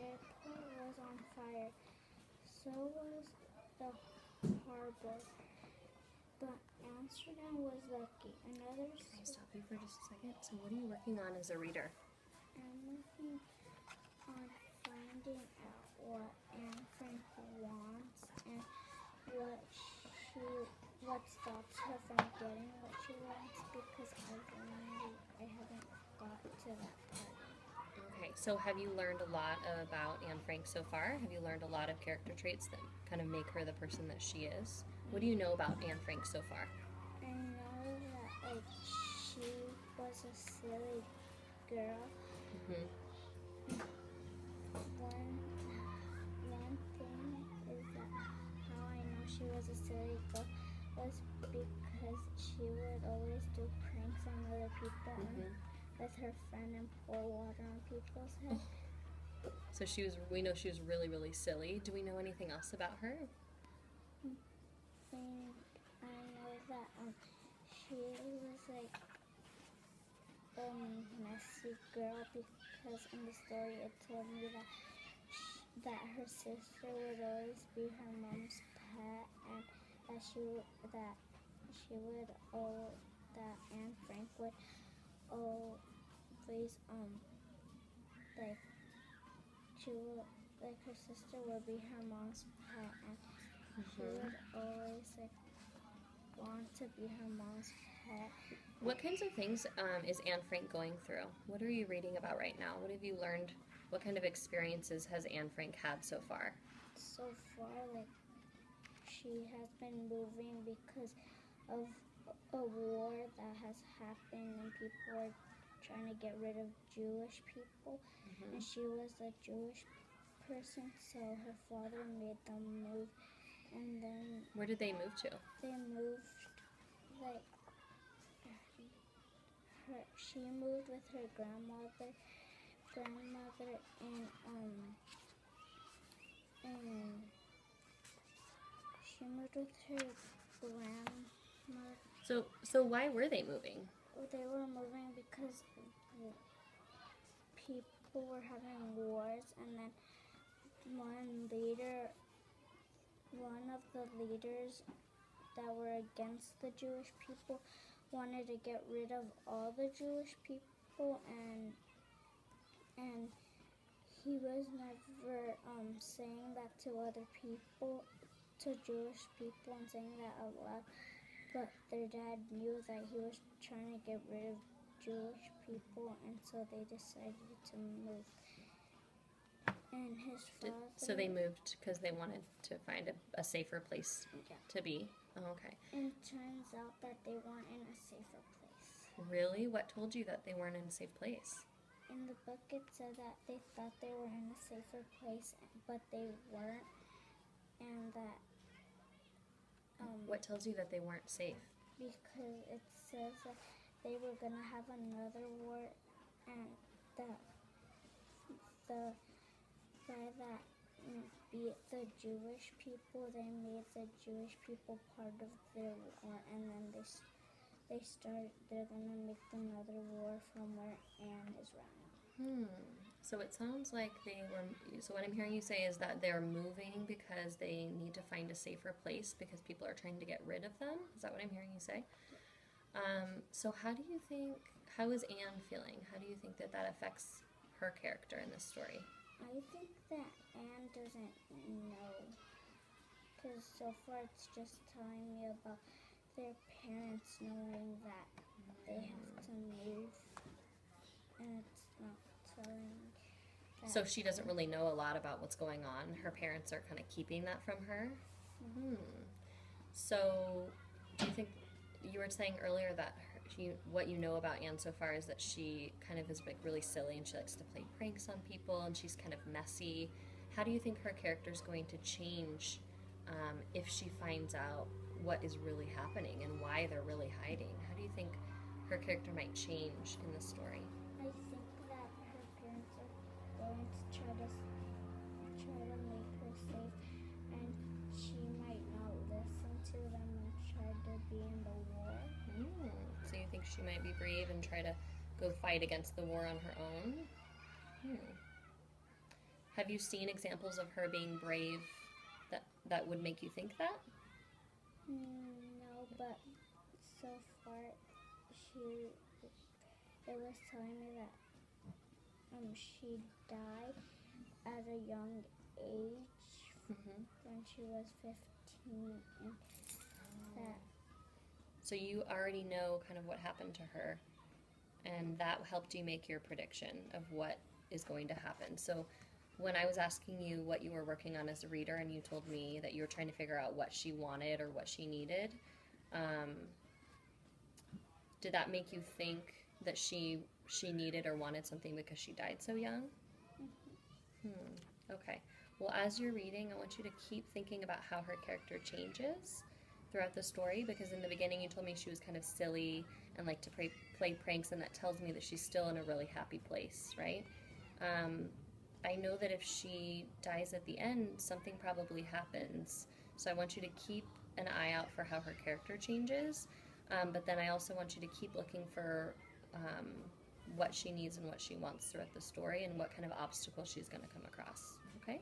airport was on fire. So was the harbor. But Amsterdam was lucky. Another. Can I stop you for just a second? So what are you working on as a reader? I'm working on finding out what Anne Frank wants and what stops her from getting what she wants, because I haven't got to that part. Okay, so have you learned a lot about Anne Frank so far? Have you learned a lot of character traits that kind of make her the person that she is? What do you know about Anne Frank so far? I know that she was a silly girl. Mm-hmm. One thing is that how I know she was a silly girl was because she would always do pranks on other people with her friend and pour water on people's heads. So we know she was really, really silly. Do we know anything else about her? And I know that she was like a messy girl, because in the story it told me that her sister would always be her mom's pet, and that Anne Frank would always her sister would be her mom's pet, and she would always want to be her mom's pet. What kinds of things is Anne Frank going through? What are you reading about right now? What have you learned? What kind of experiences has Anne Frank had so far? So far, she has been moving because of a war that has happened, and people are trying to get rid of Jewish people. And she was a Jewish person, so her father made them move. And then where did they move to? They moved she moved with her grandmother, and she moved with her grandmother. So why were they moving? They were moving because people were having wars, and then one of the leaders that were against the Jewish people wanted to get rid of all the Jewish people, and he was never saying that to other people, to Jewish people, and saying that out loud. But their dad knew that he was trying to get rid of Jewish people, and so they decided to move. And his father... So they moved because they wanted to find a safer place to be? Oh, okay. And it turns out that they weren't in a safer place. Really? What told you that they weren't in a safe place? In the book it said that they thought they were in a safer place, but they weren't. And that... what tells you that they weren't safe? Because it says that they were going to have another war, and that the guy that beat the Jewish people, they made the Jewish people part of their war, and then they're going to make another war from where Anne is right now. So it sounds like so what I'm hearing you say is that they're moving because they need to find a safer place because people are trying to get rid of them? Is that what I'm hearing you say? So how is Anne feeling? How do you think that affects her character in this story? I think that Anne doesn't know, because so far it's just telling me about their parents knowing that they have to move, and it's not telling that. So she doesn't really know a lot about what's going on. Her parents are kind of keeping that from her? So do you think, you were saying earlier that what you know about Anne so far is that she kind of is really silly and she likes to play pranks on people and she's kind of messy. How do you think her character is going to change if she finds out what is really happening and why they're really hiding? How do you think her character might change in this story? I think that her parents are going to try to make her safe, and she might not listen to them and try to be in the war. So you think she might be brave and try to go fight against the war on her own? Have you seen examples of her being brave that would make you think that? No, but so far it was telling me that she died at a young age when she was 15, and that. So you already know kind of what happened to her, and that helped you make your prediction of what is going to happen. So when I was asking you what you were working on as a reader, and you told me that you were trying to figure out what she wanted or what she needed, did that make you think that she needed or wanted something because she died so young? Okay. Well, as you're reading, I want you to keep thinking about how her character changes throughout the story, because in the beginning you told me she was kind of silly and liked to play pranks, and that tells me that she's still in a really happy place, right? I know that if she dies at the end, something probably happens. So I want you to keep an eye out for how her character changes, but then I also want you to keep looking for what she needs and what she wants throughout the story, and what kind of obstacles she's going to come across, okay?